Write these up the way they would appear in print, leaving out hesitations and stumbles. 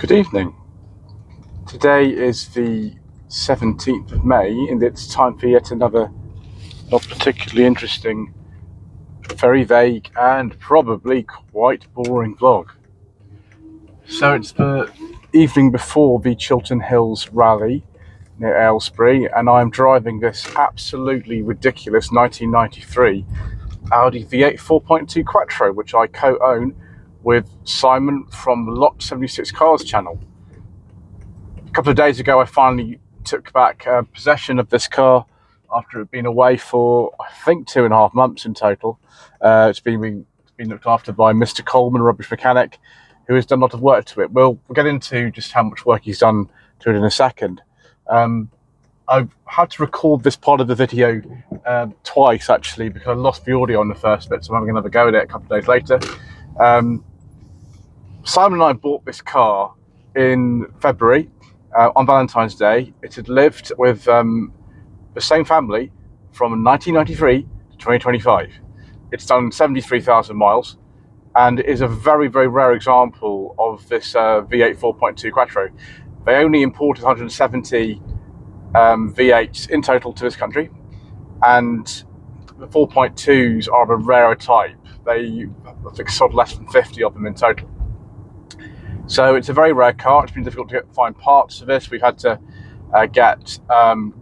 Good evening. Today is the 17th of May and it's time for yet another not particularly interesting, very vague and probably quite boring vlog. So it's the evening before the Chiltern Hills rally near Aylesbury and I'm driving this absolutely ridiculous 1993 Audi V8 4.2 Quattro, which I co-own with Simon from the Lot 76 Cars channel. A couple of days ago I finally took back possession of this car after it had been away for I think 2.5 months in total. It's been looked after by Mr. Coleman, rubbish mechanic, who has done a lot of work to it. We'll get into just how much work he's done to it in a second. I've had to record this part of the video twice actually because I lost the audio on the first bit, so I'm having another go at it a couple of days later. Simon and I bought this car in February on Valentine's Day. It had lived with the same family from 1993 to 2025. It's done 73,000 miles and is a very, very rare example of this V8 4.2 Quattro. They only imported 170 V8s in total to this country, and the 4.2s are of a rarer type. I think sold less than 50 of them in total. So it's a very rare car. It's been difficult to find parts for this. We've had to get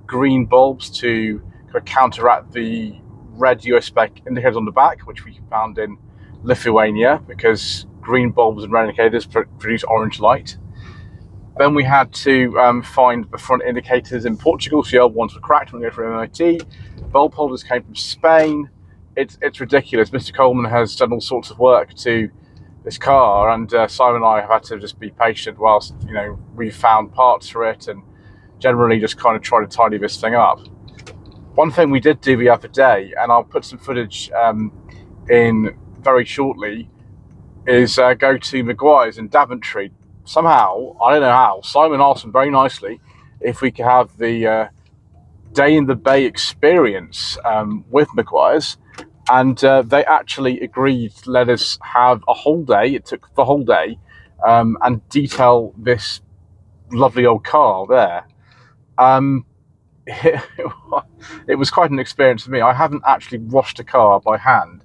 green bulbs to kind of counteract the red US spec indicators on the back, which we found in Lithuania, because green bulbs and red indicators produce orange light. Then we had to find the front indicators in Portugal, so the old ones were cracked when we go for MOT. Bulb holders came from Spain. It's ridiculous. Mr. Coleman has done all sorts of work to this car, and Simon and I have had to just be patient whilst we found parts for it and generally just kind of try to tidy this thing up. One thing we did do the other day, and I'll put some footage in very shortly, is go to Meguiar's in Daventry. Somehow, I don't know how, Simon asked them very nicely if we could have the day in the bay experience with Meguiar's, and they actually agreed to let us have a whole day. It took the whole day, and detail this lovely old car there. It was quite an experience for me. I haven't actually washed a car by hand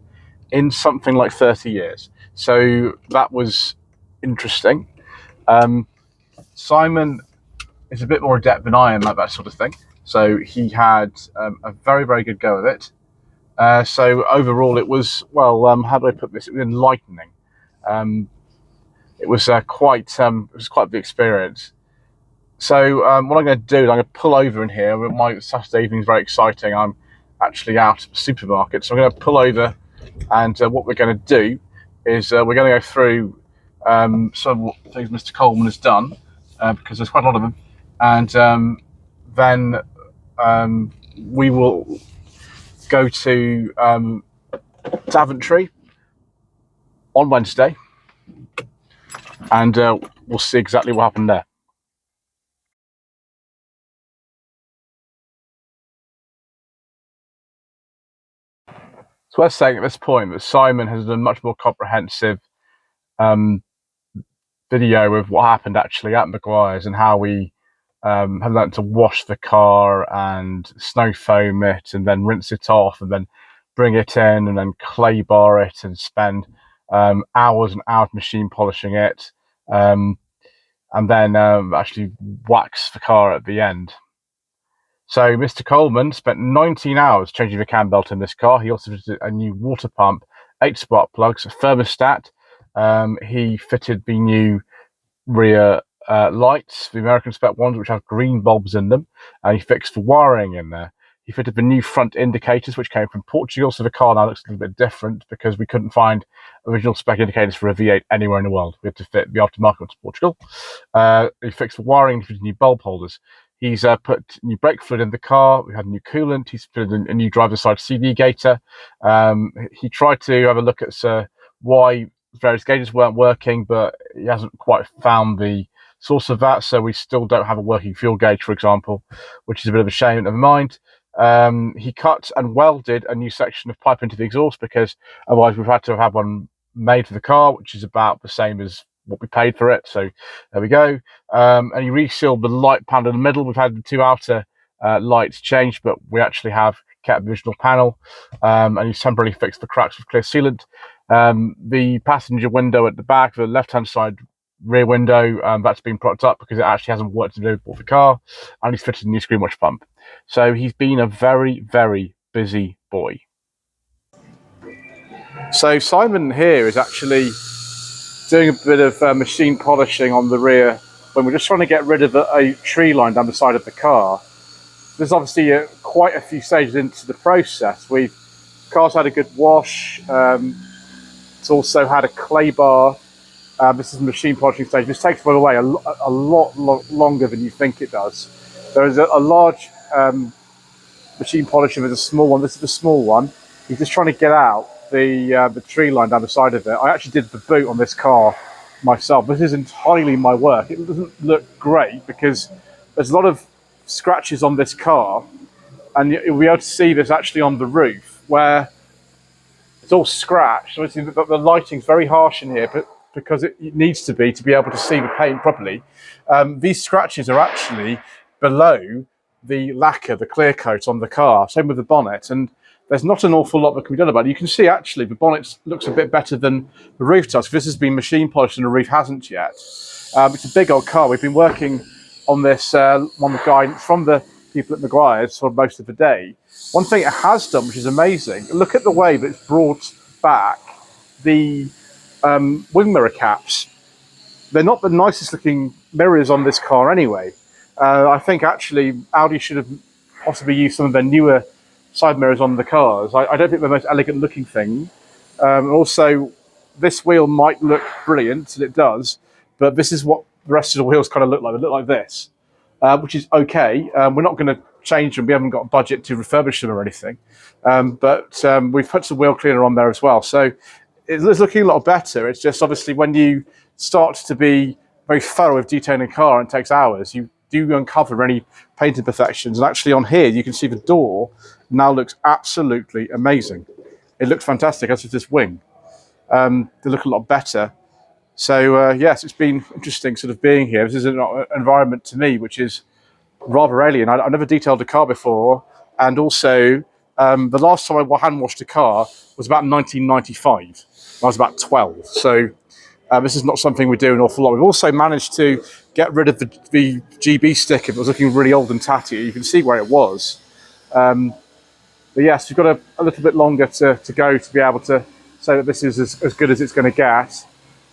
in something like 30 years, so that was interesting. Simon is a bit more adept than I am at that sort of thing, so he had a very, very good go of it. So overall it was, well, how do I put this? It was enlightening. It was quite the experience. So what I'm going to do is I'm going to pull over in here. My Saturday evening is very exciting. I'm actually out at the supermarket, so I'm going to pull over, and what we're going to do is we're going to go through some things Mr. Coleman has done, because there's quite a lot of them, and then we will go to Daventry on Wednesday, and we'll see exactly what happened there. It's worth saying at this point that Simon has done a much more comprehensive video of what happened actually at Meguiar's and how we have learned to wash the car and snow foam it and then rinse it off and then bring it in and then clay bar it and spend hours and hours machine polishing it, and then actually wax the car at the end. So Mr. Coleman spent 19 hours changing the cam belt in this car. He also fitted a new water pump, 8 spark plugs, a thermostat. He fitted the new rear lights, the American spec ones, which have green bulbs in them. He fixed the wiring in there. He fitted the new front indicators, which came from Portugal, so the car now looks a little bit different because we couldn't find original spec indicators for a V8 anywhere in the world. We had to fit the aftermarket ones to Portugal. He fixed the wiring, he fitted new bulb holders. He's put new brake fluid in the car. We had new coolant. He's put in a new driver's side CD gator. He tried to have a look at why various gauges weren't working, but he hasn't quite found the source of that. So we still don't have a working fuel gauge, for example, which is a bit of a shame. Never mind. He cut and welded a new section of pipe into the exhaust because otherwise we've had to have one made for the car, which is about the same as what we paid for it. So there we go. And he resealed the light panel in the middle. We've had the two outer lights changed, but we actually have kept the original panel, and he's temporarily fixed the cracks with clear sealant. The passenger window at the back, the left-hand side rear window, that's been propped up because it actually hasn't worked to the car, and he's fitted a new screen wash pump. So he's been a very, very busy boy. So Simon here is actually doing a bit of machine polishing on the rear when we're just trying to get rid of a tree line down the side of the car. There's obviously quite a few stages into the process. The car's had a good wash. It's also had a clay bar. This is the machine polishing stage. This takes, by the way, a lot longer than you think it does. There is a large machine polisher. There's a small one. This is the small one. He's just trying to get out the tree line down the side of it. I actually did the boot on this car myself. This is entirely my work. It doesn't look great because there's a lot of scratches on this car, and you'll be able to see this actually on the roof where it's all scratched. Obviously, the lighting's very harsh in here, but because it needs to be able to see the paint properly. These scratches are actually below the lacquer, the clear coat on the car. Same with the bonnet, and there's not an awful lot that can be done about it. You can see actually the bonnet looks a bit better than the roof does. This has been machine polished and the roof hasn't yet. It's a big old car. We've been working on this on the guidance from the people at Meguiar's for most of the day. One thing it has done, which is amazing, look at the way that it's brought back the wing mirror caps. They're not the nicest looking mirrors on this car anyway. I think actually Audi should have possibly used some of their newer side mirrors on the cars. I don't think they're the most elegant looking thing. Also, this wheel might look brilliant, and it does, but this is what the rest of the wheels kind of look like. They look like this, which is okay. We're not going to change them. We haven't got a budget to refurbish them or anything. But we've put some wheel cleaner on there as well. So it's looking a lot better. It's just obviously when you start to be very thorough with detailing a car and it takes hours, you do uncover any paint imperfections. And actually on here, you can see the door now looks absolutely amazing. It looks fantastic, as with this wing. They look a lot better. So yes, it's been interesting sort of being here. This is an environment to me which is rather alien. I've never detailed a car before, and also the last time I hand washed a car was about 1995. I was about 12. So this is not something we do an awful lot. We've also managed to get rid of the GB sticker that was looking really old and tatty. You can see where it was. But yes, we've got a little bit longer to go to be able to say that this is as good as it's going to get.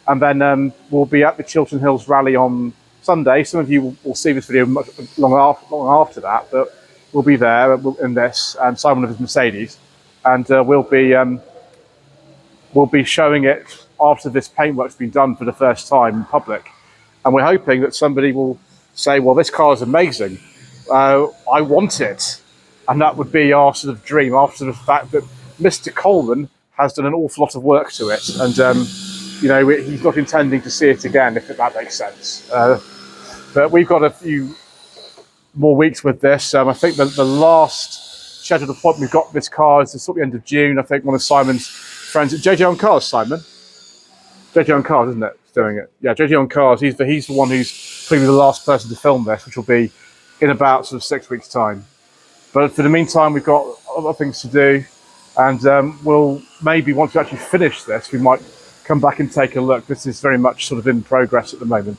And then we'll be at the Chiltern Hills Rally on Sunday. Some of you will see this video much long after that, but we'll be there in this, and Simon of his Mercedes, and we'll be showing it after this paintwork's been done for the first time in public. And we're hoping that somebody will say, well, this car is amazing. I want it. And that would be our sort of dream after the fact that Mr. Coleman has done an awful lot of work to it. And, you know, he's not intending to see it again, if that makes sense. But we've got a few more weeks with this. I think the last scheduled appointment we've got this car is sort of the end of June. I think one of Simon's friends at JJ on Cars, Simon. JJ on Cars, isn't it? Doing it. Yeah, JJ on Cars. He's the one who's probably the last person to film this, which will be in about sort of 6 weeks' time. But for the meantime, we've got other things to do, and we'll maybe once we actually finish this, we might come back and take a look. This is very much sort of in progress at the moment.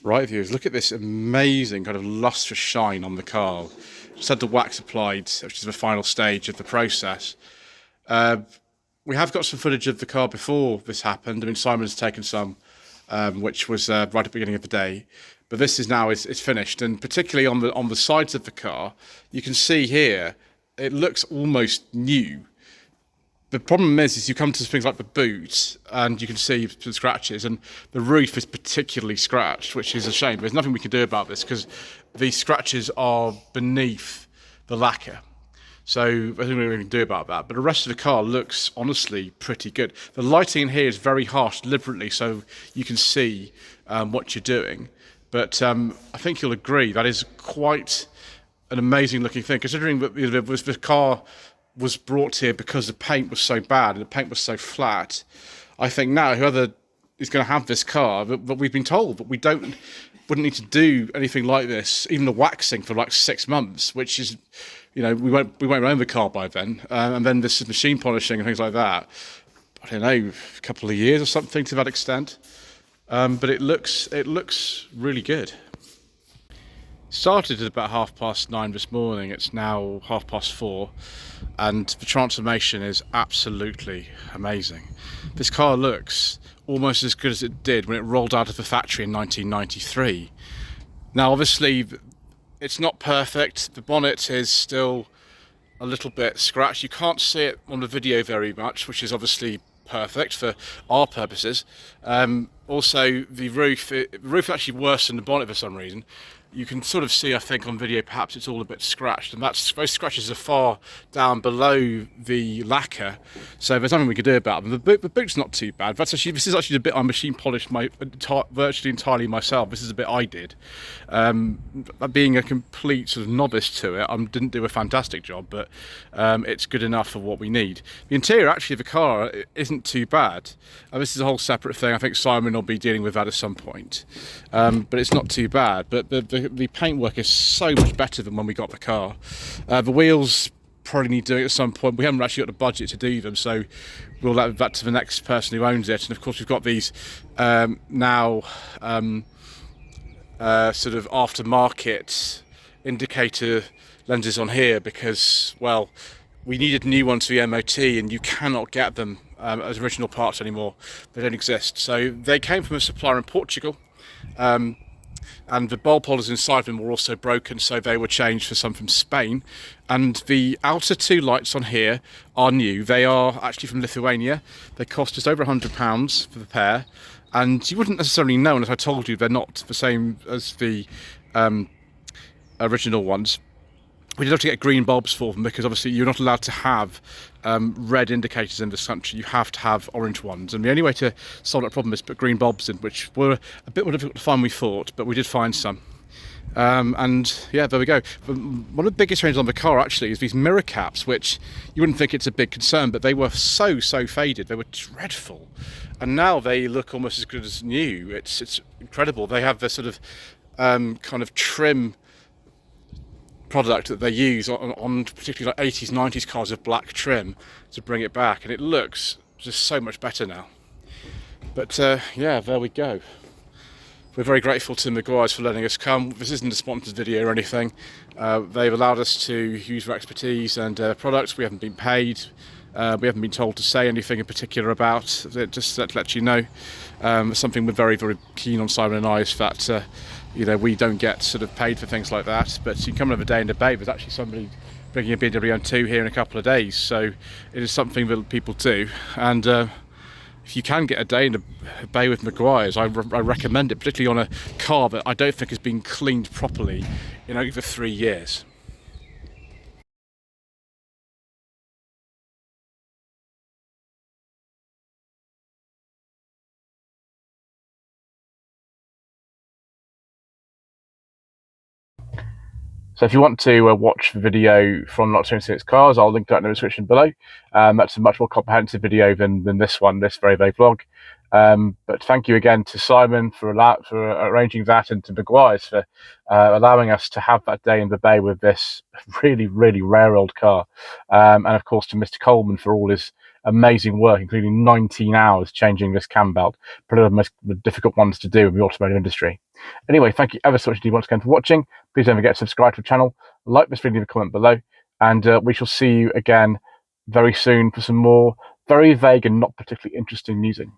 Right, viewers, look at this amazing kind of lustrous shine on the car. Just had the wax applied, which is the final stage of the process. We have got some footage of the car before this happened. I mean, Simon's taken some, which was right at the beginning of the day. But this is now it's finished, and particularly on the sides of the car, you can see here it looks almost new. The problem is you come to things like the boot, and you can see the scratches, and the roof is particularly scratched, which is a shame. There's nothing we can do about this because these scratches are beneath the lacquer. So there's nothing we can do about that. But the rest of the car looks honestly pretty good. The lighting in here is very harsh deliberately, so you can see what you're doing. But I think you'll agree that is quite an amazing looking thing, considering that the car was brought here because the paint was so bad and the paint was so flat. I think now whoever is going to have this car, but we've been told that we wouldn't need to do anything like this, even the waxing, for like 6 months, which is, we won't own the car by then, and then this is machine polishing and things like that. I don't know, a couple of years or something to that extent. But it looks really good. Started at about 9:30 this morning. It's now 4:30, and the transformation is absolutely amazing. This car looks almost as good as it did when it rolled out of the factory in 1993. Now, obviously, it's not perfect. The bonnet is still a little bit scratched. You can't see it on the video very much, which is obviously perfect for our purposes. Also, the roof is actually worse than the bonnet for some reason. You can sort of see, I think, on video, perhaps it's all a bit scratched, and those scratches are far down below the lacquer, so there's nothing we could do about them. The boot's not too bad. This is actually the bit I machine polished virtually entirely myself. This is the bit I did. Being a complete sort of novice to it, I didn't do a fantastic job, but it's good enough for what we need. The interior, actually, of the car isn't too bad. This is a whole separate thing. I think Simon will be dealing with that at some point, but it's not too bad. But the paintwork is so much better than when we got the car. The wheels probably need doing at some point. We haven't actually got the budget to do them, so we'll let that to the next person who owns it. And of course, we've got these now sort of aftermarket indicator lenses on here because, well, we needed new ones for the MOT, and you cannot get them as original parts anymore. They don't exist. So they came from a supplier in Portugal. And the bulb holders inside them were also broken, so they were changed for some from Spain. And the outer two lights on here are new. They are actually from Lithuania. They cost just over £100 for the pair, and you wouldn't necessarily know unless I told you they're not the same as the original ones. We did have to get green bulbs for them because obviously you're not allowed to have red indicators in this country. You have to have orange ones, and the only way to solve that problem is put green bulbs in, which were a bit more difficult to find than we thought, but we did find some. And yeah, there we go. One of the biggest changes on the car actually is these mirror caps, which you wouldn't think it's a big concern, but they were so faded. They were dreadful, and now they look almost as good as new. It's incredible. They have the sort of kind of trim product that they use on particularly like 80s 90s cars of black trim to bring it back, and it looks just so much better now. But yeah, there we go. We're very grateful to Meguiar's for letting us come. This isn't a sponsored video or anything. They've allowed us to use their expertise and products. We haven't been paid. We haven't been told to say anything in particular about it, just to let you know. Something we're very keen on, Simon and I, is that we don't get sort of paid for things like that. But you can come another day in the bay. There's actually somebody bringing a BMW M2 here in a couple of days, so it is something that people do. And if you can get a day in the bay with Meguiar's, I recommend it, particularly on a car that I don't think has been cleaned properly in over 3 years. So if you want to watch the video from Not CXCIX Cars, I'll link that in the description below. That's a much more comprehensive video than this one, this very vlog. But thank you again to Simon for arranging that, and to Meguiar's for allowing us to have that day in the bay with this really rare old car. And of course to Mr. Coleman for all his amazing work, including 19 hours changing this cam belt, probably one of the most difficult ones to do in the automotive industry. Anyway, thank you ever so much indeed once again for watching. Please don't forget to subscribe to the channel, like this video, leave a comment below, and we shall see you again very soon for some more very vague and not particularly interesting musing.